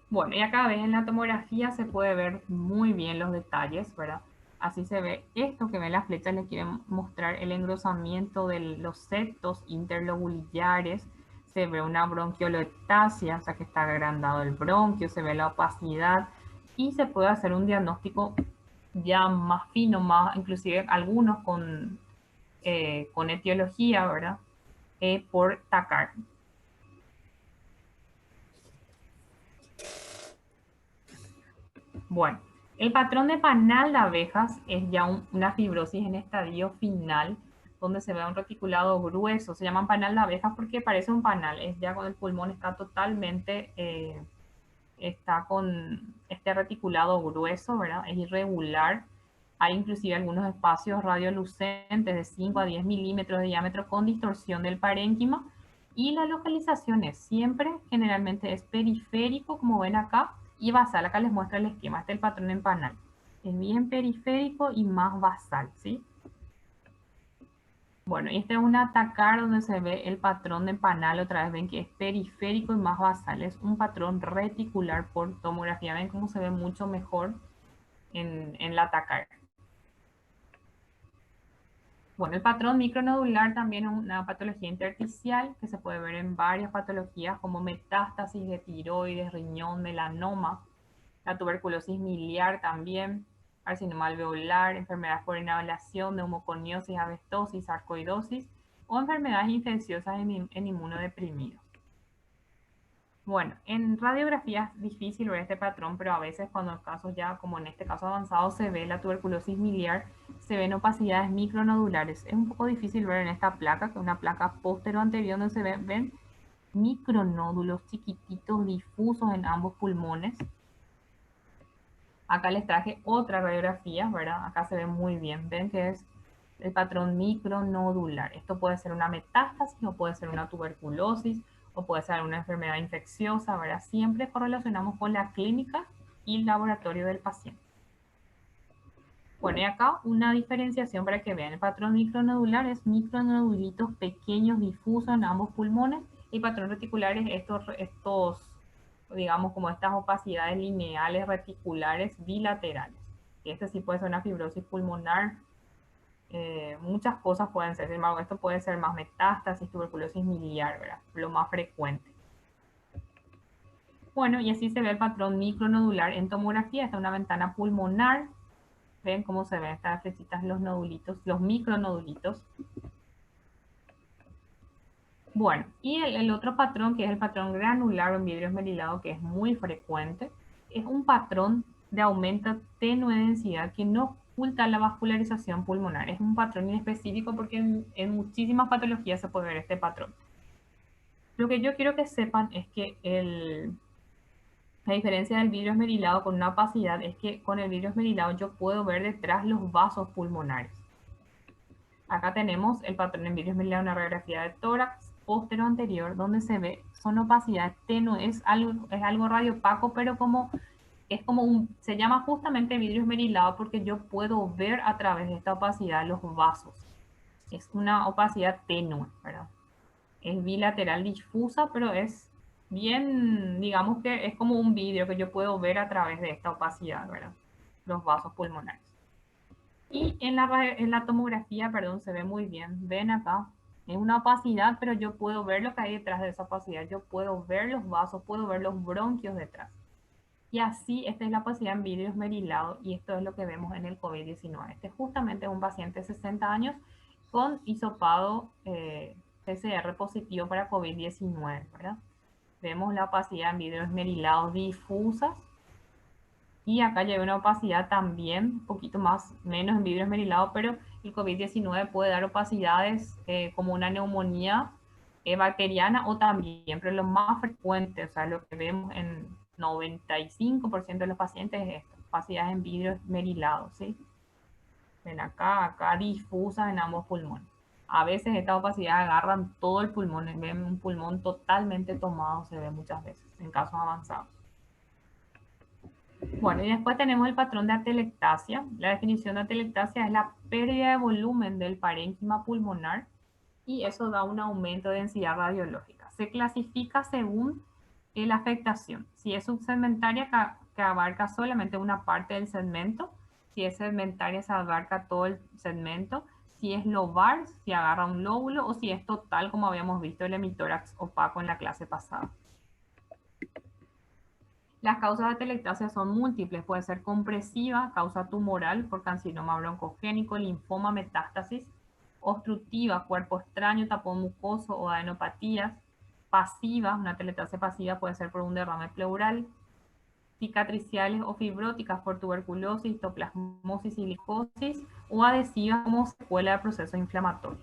Bueno, y acá ven en la tomografía se puede ver muy bien los detalles, ¿verdad? Así se ve esto que ven las flechas, les quieren mostrar el engrosamiento de los septos interlobulillares, se ve una bronquiolectasia, o sea que está agrandado el bronquio, se ve la opacidad y se puede hacer un diagnóstico ya más fino, más inclusive algunos con etiología, ¿verdad? Por TACAR. Bueno, el patrón de panal de abejas es ya una fibrosis en estadio final, donde se ve un reticulado grueso. Se llaman panal de abejas porque parece un panal. Es ya cuando el pulmón está totalmente, está con este reticulado grueso, ¿verdad? Es irregular. Hay inclusive algunos espacios radiolucentes de 5 a 10 milímetros de diámetro con distorsión del parénquima. Y la localización es siempre, generalmente es periférico, como ven acá, y basal. Acá les muestra el esquema, este es el patrón en panal. Es bien periférico y más basal, ¿sí? Bueno, y este es un atacar donde se ve el patrón de panal, otra vez ven que es periférico y más basal. Es un patrón reticular por tomografía. Ven cómo se ve mucho mejor en la atacar. Bueno, el patrón micronodular también es una patología intersticial que se puede ver en varias patologías como metástasis de tiroides, riñón, melanoma, la tuberculosis miliar también, carcinoma alveolar, enfermedades por inhalación, neumoconiosis, abestosis, sarcoidosis o enfermedades infecciosas en inmunodeprimidos. Bueno, en radiografía es difícil ver este patrón, pero a veces cuando en casos ya, como en este caso avanzado, se ve la tuberculosis miliar, se ven opacidades micronodulares. Es un poco difícil ver en esta placa, que es una placa póstero-anterior donde se ven micronódulos chiquititos difusos en ambos pulmones. Acá les traje otra radiografía, ¿verdad? Acá se ve muy bien. Ven que es el patrón micronodular. Esto puede ser una metástasis o puede ser una tuberculosis o puede ser una enfermedad infecciosa, ¿verdad? Siempre correlacionamos con la clínica y el laboratorio del paciente. Bueno, y acá una diferenciación para que vean. El patrón micronodular es micronodulitos pequeños difusos en ambos pulmones. Y patrón reticular es estos, digamos, como estas opacidades lineales reticulares bilaterales. Y este sí puede ser una fibrosis pulmonar. Muchas cosas pueden ser. Sin embargo, esto puede ser más metástasis, tuberculosis miliar, ¿verdad? Lo más frecuente. Bueno, y así se ve el patrón micronodular en tomografía. Esta es una ventana pulmonar. Ven cómo se ven estas flechitas, los nodulitos, los micronodulitos. Bueno, y el otro patrón, que es el patrón granular o en vidrio esmerilado, que es muy frecuente, es un patrón de aumento tenue de densidad que no oculta la vascularización pulmonar. Es un patrón inespecífico porque en muchísimas patologías se puede ver este patrón. Lo que yo quiero que sepan es que la diferencia del vidrio esmerilado con una opacidad es que con el vidrio esmerilado yo puedo ver detrás los vasos pulmonares. Acá tenemos el patrón en vidrio esmerilado, una radiografía de tórax póstero anterior, donde se ve, son opacidades tenues, es algo radiopaco, pero se llama justamente vidrio esmerilado porque yo puedo ver a través de esta opacidad los vasos. Es una opacidad tenue, ¿verdad? Es bilateral difusa, pero es bien, digamos que es como un vidrio que yo puedo ver a través de esta opacidad, ¿verdad? Los vasos pulmonares. Y en la tomografía, perdón, se ve muy bien. Ven acá, es una opacidad, pero yo puedo ver lo que hay detrás de esa opacidad. Yo puedo ver los vasos, puedo ver los bronquios detrás. Y así, esta es la opacidad en vidrio esmerilado y esto es lo que vemos en el COVID-19. Este es justamente un paciente de 60 años con hisopado PCR positivo para COVID-19, ¿verdad? Vemos la opacidad en vidrio esmerilado difusas. Y acá lleva una opacidad también, un poquito menos en vidrio esmerilado, pero el COVID-19 puede dar opacidades como una neumonía bacteriana o también, pero lo más frecuente, o sea, lo que vemos en 95% de los pacientes es esto, opacidades en vidrio esmerilado, ¿sí? Ven acá difusas en ambos pulmones. A veces estas opacidades agarran todo el pulmón, ven un pulmón totalmente tomado, se ve muchas veces en casos avanzados. Bueno, y después tenemos el patrón de atelectasia. La definición de atelectasia es la pérdida de volumen del parénquima pulmonar y eso da un aumento de densidad radiológica. Se clasifica según la afectación. Si es subsegmentaria, que abarca solamente una parte del segmento. Si es segmentaria, se abarca todo el segmento. Si es lobar, si agarra un lóbulo, o si es total, como habíamos visto el hemitórax opaco en la clase pasada. Las causas de atelectasia son múltiples, puede ser compresiva, causa tumoral por carcinoma broncogénico, linfoma, metástasis, obstructiva, cuerpo extraño, tapón mucoso o adenopatías, pasiva, una atelectasia pasiva puede ser por un derrame pleural, cicatriciales o fibróticas por tuberculosis, histoplasmosis y licosis, o adhesivas como secuela de procesos inflamatorios.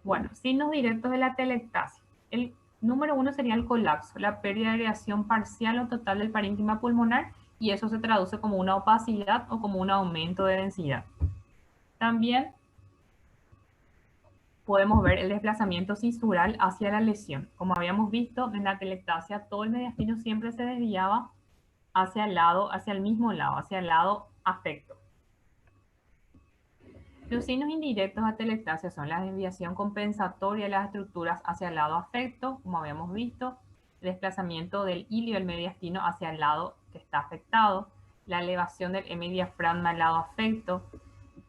Bueno, signos directos de la atelectasia. El número 1 sería el colapso, la pérdida de aireación parcial o total del parénquima pulmonar, y eso se traduce como una opacidad o como un aumento de densidad. También podemos ver el desplazamiento cisural hacia la lesión. Como habíamos visto, en la atelectasia todo el mediastino siempre se desviaba hacia el mismo lado, hacia el lado afecto. Los signos indirectos de atelectasia son la desviación compensatoria de las estructuras hacia el lado afecto, como habíamos visto, el desplazamiento del ilio del mediastino hacia el lado que está afectado, la elevación del hemidiafragma al lado afecto.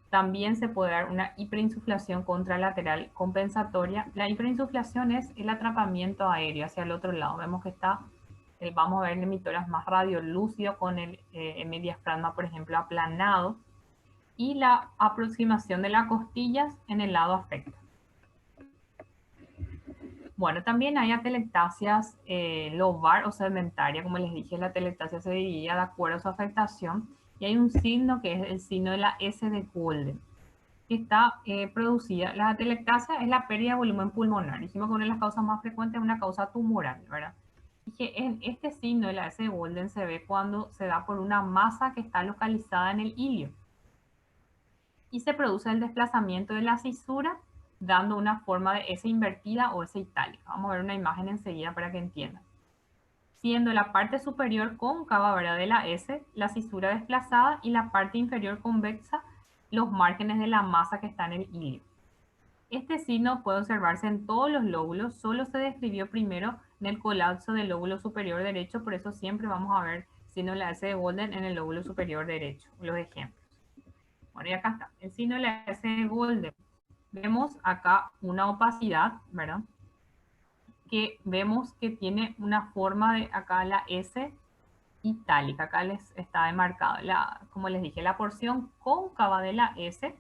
También se puede dar una hiperinsuflación contralateral compensatoria. La hiperinsuflación es el atrapamiento aéreo hacia el otro lado. Vemos que vamos a ver el hemitórax más radiolúcido con el hemidiafragma, por ejemplo, aplanado, y la aproximación de las costillas en el lado afecto. Bueno, también hay atelectasias lobar o segmentaria. Como les dije, la atelectasia se dividía de acuerdo a su afectación. Y hay un signo que es el signo de la S de Golden, que está producida. La atelectasia es la pérdida de volumen pulmonar. Dijimos que una de las causas más frecuentes es una causa tumoral, ¿verdad? Y que en este signo de la S de Golden se ve cuando se da por una masa que está localizada en el ilio. Y se produce el desplazamiento de la cisura dando una forma de S invertida o S itálica. Vamos a ver una imagen enseguida para que entiendan. siendo la parte superior cóncava, ¿verdad?, de la S, la cisura desplazada, y la parte inferior convexa, los márgenes de la masa que está en el hilio. Este signo puede observarse en todos los lóbulos, solo se describió primero en el colapso del lóbulo superior derecho, por eso siempre vamos a ver signo de la S de Golden en el lóbulo superior derecho, los ejemplos. Bueno, y acá está, el signo de la S de Golden. Vemos acá una opacidad, ¿verdad?, que vemos que tiene una forma de acá la S itálica, acá les está demarcado. Como les dije, la porción cóncava de la S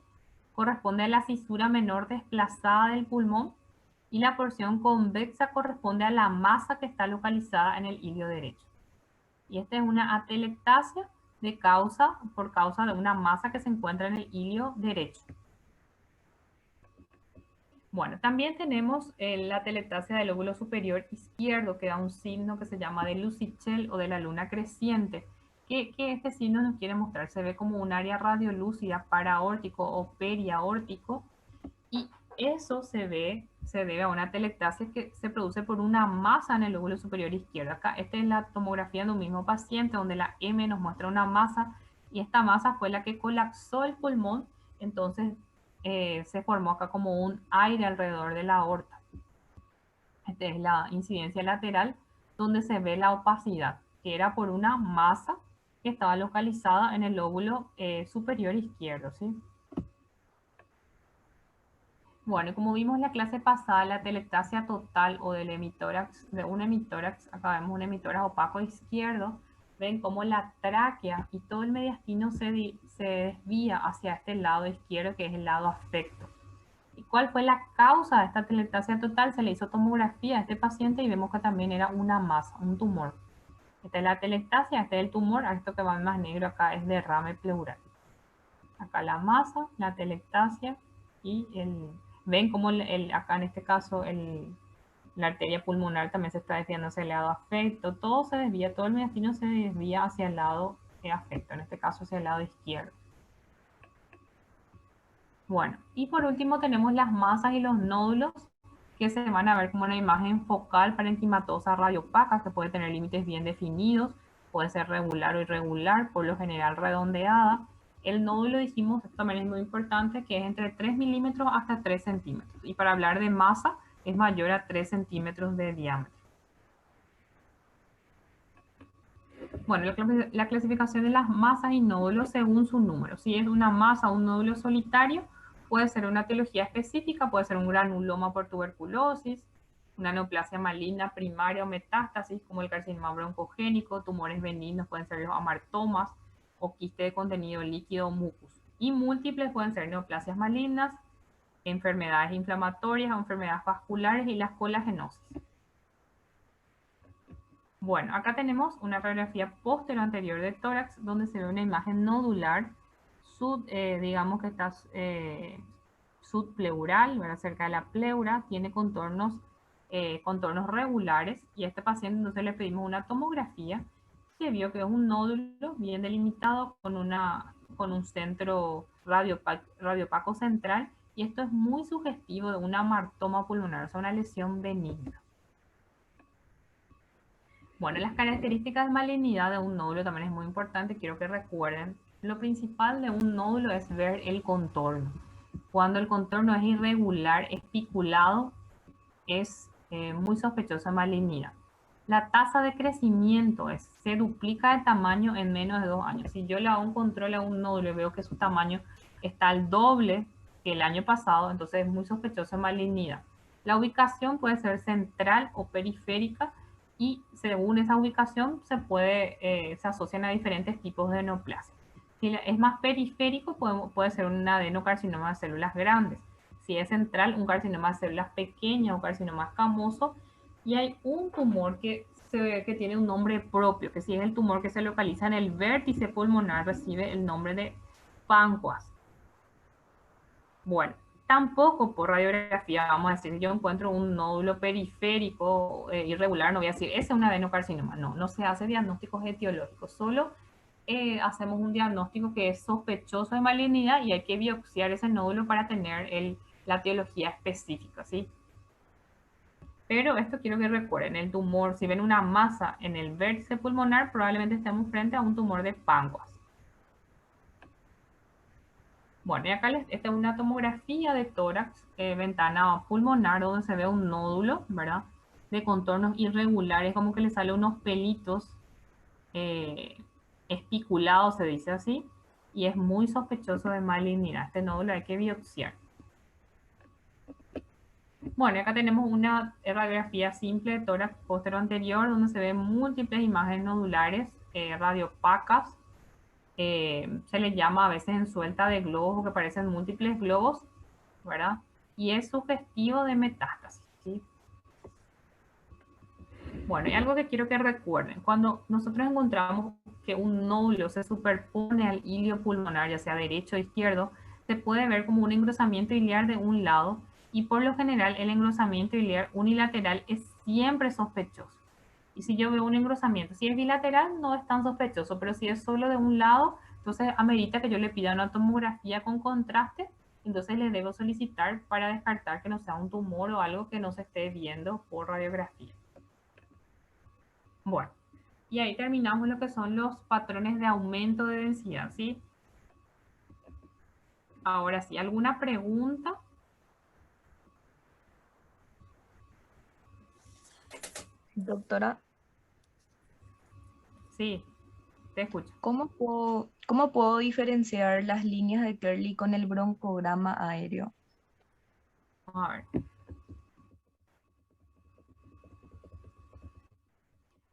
corresponde a la cisura menor desplazada del pulmón y la porción convexa corresponde a la masa que está localizada en el hilio derecho. Y esta es una atelectasia por causa de una masa que se encuentra en el hilio derecho. Bueno, también tenemos la atelectasia del lóbulo superior izquierdo, que da un signo que se llama de Lucichel o de la luna creciente, que este signo nos quiere mostrar, se ve como un área radiolúcida paraórtico o periaórtico, y eso se debe a una atelectasia que se produce por una masa en el lóbulo superior izquierdo. Acá esta es la tomografía de un mismo paciente donde la M nos muestra una masa, y esta masa fue la que colapsó el pulmón, entonces se formó acá como un aire alrededor de la aorta. Esta es la incidencia lateral, donde se ve la opacidad, que era por una masa que estaba localizada en el lóbulo superior izquierdo, ¿sí? Bueno, como vimos en la clase pasada, la atelectasia total o del hemitórax, de un hemitórax, acá vemos un hemitórax opaco izquierdo, ven cómo la tráquea y todo el mediastino se desvía hacia este lado izquierdo, que es el lado afecto. ¿Y cuál fue la causa de esta atelectasia total? Se le hizo tomografía a este paciente y vemos que también era una masa, un tumor. Esta es la atelectasia, este es el tumor, esto que va en más negro acá es derrame pleural. Acá la masa, la atelectasia y ven cómo acá en este caso la arteria pulmonar también se está desviando hacia el lado afecto, todo se desvía, todo el mediastino se desvía hacia el lado afecto, en este caso hacia el lado izquierdo. Bueno, y por último tenemos las masas y los nódulos, que se van a ver como una imagen focal parenquimatosa radiopaca, que puede tener límites bien definidos, puede ser regular o irregular, por lo general redondeada. El nódulo, dijimos, esto también es muy importante, que es entre 3 milímetros hasta 3 centímetros. Y para hablar de masa, es mayor a 3 centímetros de diámetro. Bueno, la clasificación de las masas y nódulos según su número. Si es una masa o un nódulo solitario, puede ser una etiología específica, puede ser un granuloma por tuberculosis, una neoplasia maligna primaria o metástasis, como el carcinoma broncogénico, tumores benignos pueden ser los amartomas o quiste de contenido líquido o mucus. Y múltiples pueden ser neoplasias malignas, enfermedades inflamatorias o enfermedades vasculares y las colagenosis. Bueno, acá tenemos una radiografía póstero anterior de tórax donde se ve una imagen nodular, digamos que está subpleural, ¿verdad?, cerca de la pleura, tiene contornos regulares, y a este paciente entonces le pedimos una tomografía, que vio que es un nódulo bien delimitado con un centro radiopaco central, y esto es muy sugestivo de una amartoma pulmonar, o sea, una lesión benigna. Bueno, las características de malignidad de un nódulo también es muy importante, quiero que recuerden. Lo principal de un nódulo es ver el contorno. Cuando el contorno es irregular, espiculado, es muy sospechoso de malignidad. La tasa de crecimiento se duplica de tamaño en menos de 2 años. Si yo le hago un control a un nódulo y veo que su tamaño está al doble que el año pasado, entonces es muy sospechoso de malignidad. La ubicación puede ser central o periférica, y según esa ubicación se asocian a diferentes tipos de neoplasia. Si es más periférico, puede ser un adenocarcinoma de células grandes. Si es central, un carcinoma de células pequeñas o carcinoma escamoso. Y hay un tumor que tiene un nombre propio, que si es el tumor que se localiza en el vértice pulmonar, recibe el nombre de páncreas. Bueno, tampoco por radiografía vamos a decir, si yo encuentro un nódulo periférico irregular, no voy a decir, ese es un adenocarcinoma. No se hace diagnósticos etiológicos, solo hacemos un diagnóstico que es sospechoso de malignidad y hay que biopsiar ese nódulo para tener la etiología específica, ¿sí? Pero esto quiero que recuerden, el tumor, si ven una masa en el vértice pulmonar, probablemente estemos frente a un tumor de páncreas. Bueno, y acá esta es una tomografía de tórax, ventana pulmonar, donde se ve un nódulo, ¿verdad? De contornos irregulares, como que le salen unos pelitos espiculados, se dice así, y es muy sospechoso de malignidad. Este nódulo hay que biopsiar. Bueno, acá tenemos una radiografía simple de tórax póstero anterior, donde se ven múltiples imágenes nodulares radiopacas. Se les llama a veces en suelta de globos, porque parecen múltiples globos, ¿verdad? Y es sugestivo de metástasis, ¿sí? Bueno, y algo que quiero que recuerden, cuando nosotros encontramos que un nódulo se superpone al hilio pulmonar, ya sea derecho o izquierdo, se puede ver como un engrosamiento iliar de un lado, y por lo general el engrosamiento iliar unilateral es siempre sospechoso. Y si yo veo un engrosamiento, si es bilateral no es tan sospechoso, pero si es solo de un lado, entonces amerita que yo le pida una tomografía con contraste, entonces le debo solicitar para descartar que no sea un tumor o algo que no se esté viendo por radiografía. Bueno, y ahí terminamos lo que son los patrones de aumento de densidad, ¿sí? Ahora sí, ¿alguna pregunta? Doctora, Sí, te escucho. ¿cómo puedo diferenciar las líneas de Kerley con el broncograma aéreo? Vamos a ver.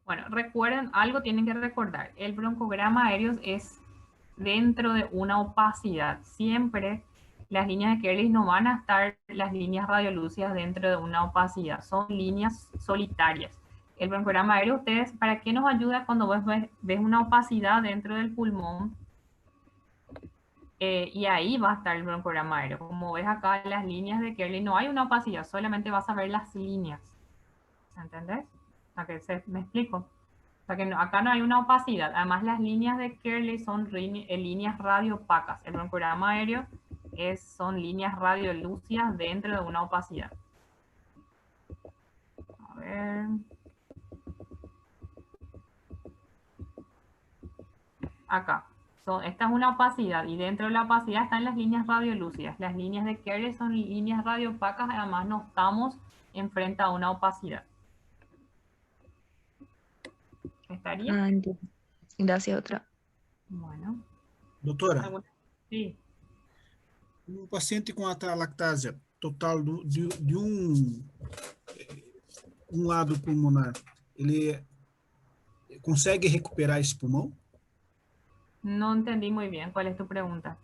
Bueno, recuerden, algo tienen que recordar. El broncograma aéreo es dentro de una opacidad. Siempre las líneas de Kerley no van a estar las líneas radiolúcidas dentro de una opacidad. Son líneas solitarias. El broncograma aéreo, ustedes, ¿para qué nos ayuda cuando ves una opacidad dentro del pulmón? Y ahí va a estar el broncograma aéreo. Como ves acá, las líneas de Kerley no hay una opacidad, solamente vas a ver las líneas. ¿Entendés? ¿A que me explico? O sea que no, acá no hay una opacidad. Además, las líneas de Kerley son líneas radiopacas. El broncograma aéreo son líneas radiolúcidas dentro de una opacidad. A ver. Acá. Esta es una opacidad y dentro de la opacidad están las líneas radiolúcidas. Las líneas de Kerley son líneas radiopacas, además no estamos enfrente a una opacidad. ¿Estaría? Ah, entiendo. Gracias, otra. Bueno. Doutora, Sí. um paciente com atalactásia total de um lado pulmonar, ele consegue recuperar esse pulmão? No entendí muy bien cuál es tu pregunta.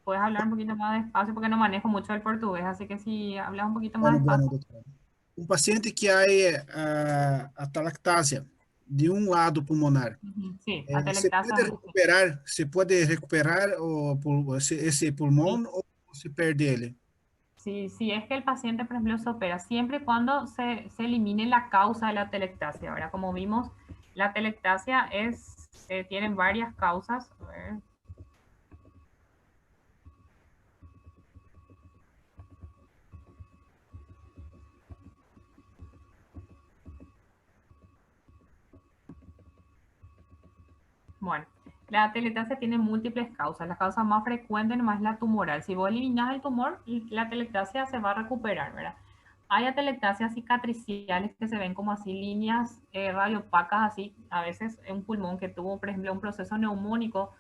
¿Puedes hablar un poquito más despacio? Porque no manejo mucho el portugués, así que si hablas un poquito más Bueno, despacio. doutora. Um paciente que há atalactásia de um lado pulmonar, Sí, se pode recuperar esse pulmão sí. ou se perde ele? Sí, sí, es que el paciente, por ejemplo, se opera siempre y cuando se elimine la causa de la atelectasia. Ahora, como vimos, la atelectasia tiene varias causas. A ver. Bueno, la atelectasia tiene múltiples causas. La causa más frecuente nomás es la tumoral. Si vos eliminás el tumor, la atelectasia se va a recuperar, ¿verdad? Hay atelectasias cicatriciales que se ven como así líneas radiopacas, así a veces en un pulmón que tuvo, por ejemplo, un proceso neumónico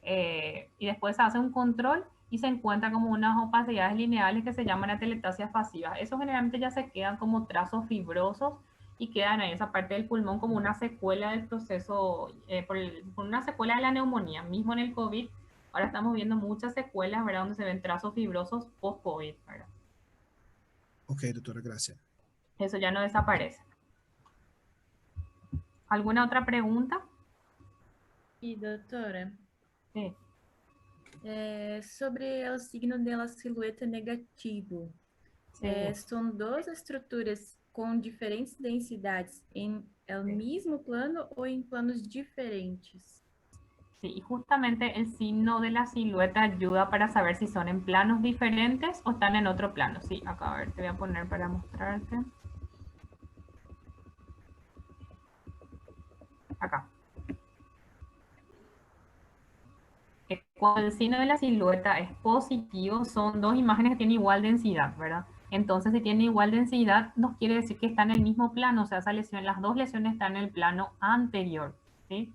y después se hace un control y se encuentra como unas opacidades lineales que se llaman atelectasias pasivas. Eso generalmente ya se quedan como trazos fibrosos y quedan en esa parte del pulmón como una secuela del proceso, por una secuela de la neumonía, mismo en el COVID. Ahora estamos viendo muchas secuelas, ¿verdad? Donde se ven trazos fibrosos post-COVID, ¿verdad? Ok, doutora, gracias. Eso ya no desaparece. ¿Alguna otra pregunta? E, doutora, Sí. sobre o signo da silhueta negativo, Sí. são duas estruturas com diferentes densidades em el mismo plano ou em planos diferentes? Sí, y justamente el signo de la silueta ayuda para saber si son en planos diferentes o están en otro plano. Sí, acá a ver, te voy a poner para mostrarte. acá. Cuando el signo de la silueta es positivo, son dos imágenes que tienen igual densidad, ¿verdad? Entonces, si tienen igual densidad, nos quiere decir que están en el mismo plano, o sea, esa lesión, las dos lesiones están en el plano anterior, ¿sí?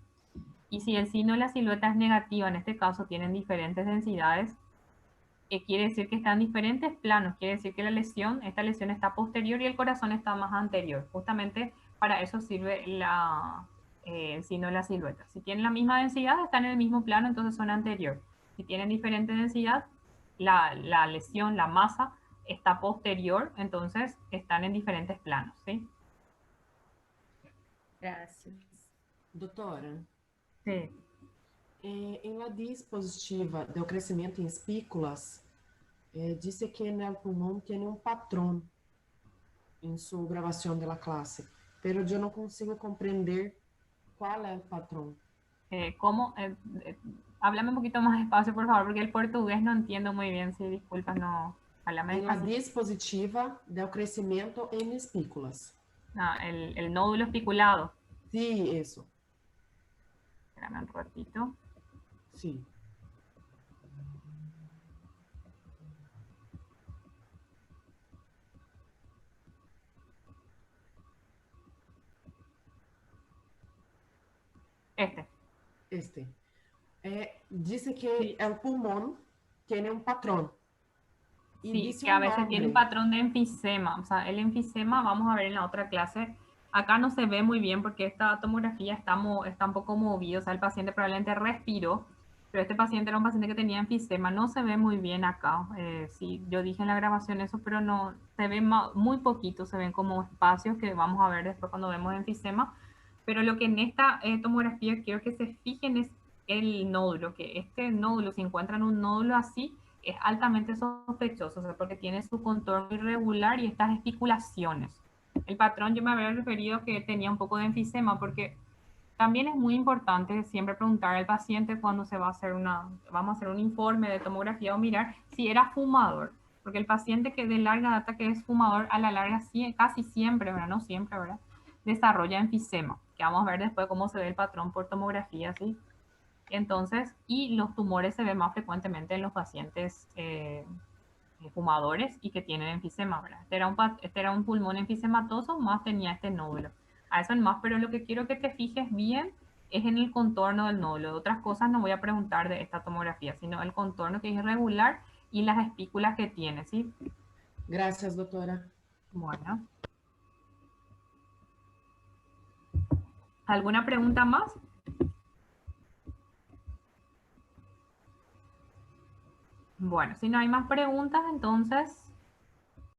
Y si el signo de la silueta es negativa, en este caso tienen diferentes densidades, quiere decir que están en diferentes planos, quiere decir que esta lesión está posterior y el corazón está más anterior. Justamente para eso sirve el signo de la silueta. Si tienen la misma densidad, están en el mismo plano, entonces son anterior. Si tienen diferente densidad, la lesión, la masa, está posterior, entonces están en diferentes planos, ¿sí? Gracias. Doutora, Sí. em la dispositiva do crescimento em espículas, disse que no pulmão tem patrão em sua gravação da classe, pero eu não consigo compreender qual é o patrão. ¿Cómo? Háblame un poquito más despacio, por favor, porque el portugués no entiendo muy bien. Si disculpas, no. Háblame Em la despacio. dispositiva do crescimento em espículas. Ah, el nódulo espiculado. Sim, isso. Espérame un ratito. Sim. Disse que o pulmão tem patrão. Y Sí, dice que a un veces tiene un nombre. patrón de enfisema. O sea, el enfisema, vamos a ver en la otra clase. Acá no se ve muy bien porque esta tomografía está un poco movida. O sea, el paciente probablemente respiró, pero este paciente era un paciente que tenía enfisema. No se ve muy bien acá. Sí, yo dije en la grabación eso, pero no se ve muy poquito. Se ven como espacios que vamos a ver después cuando vemos enfisema. Pero lo que en esta tomografía quiero que se fijen es el nódulo, que este nódulo, si encuentran un nódulo así, es altamente sospechoso, o sea, porque tiene su contorno irregular y estas espiculaciones. El patrón yo me había referido que tenía un poco de enfisema, porque también es muy importante siempre preguntar al paciente cuando vamos a hacer un informe de tomografía o mirar si era fumador, porque el paciente que de larga data que es fumador, a la larga casi siempre, ¿verdad? No siempre, ¿verdad? Desarrolla enfisema, que vamos a ver después cómo se ve el patrón por tomografía, ¿sí? Entonces, y los tumores se ven más frecuentemente en los pacientes fumadores y que tienen enfisema, ¿verdad? Este era un pulmón enfisematoso, más tenía este nódulo. A eso en más, pero lo que quiero que te fijes bien es en el contorno del nódulo. De otras cosas no voy a preguntar de esta tomografía, sino el contorno que es irregular y las espículas que tiene, ¿sí? Gracias, doctora. Bueno. ¿Alguna pregunta más? Bueno, si no hay más preguntas, entonces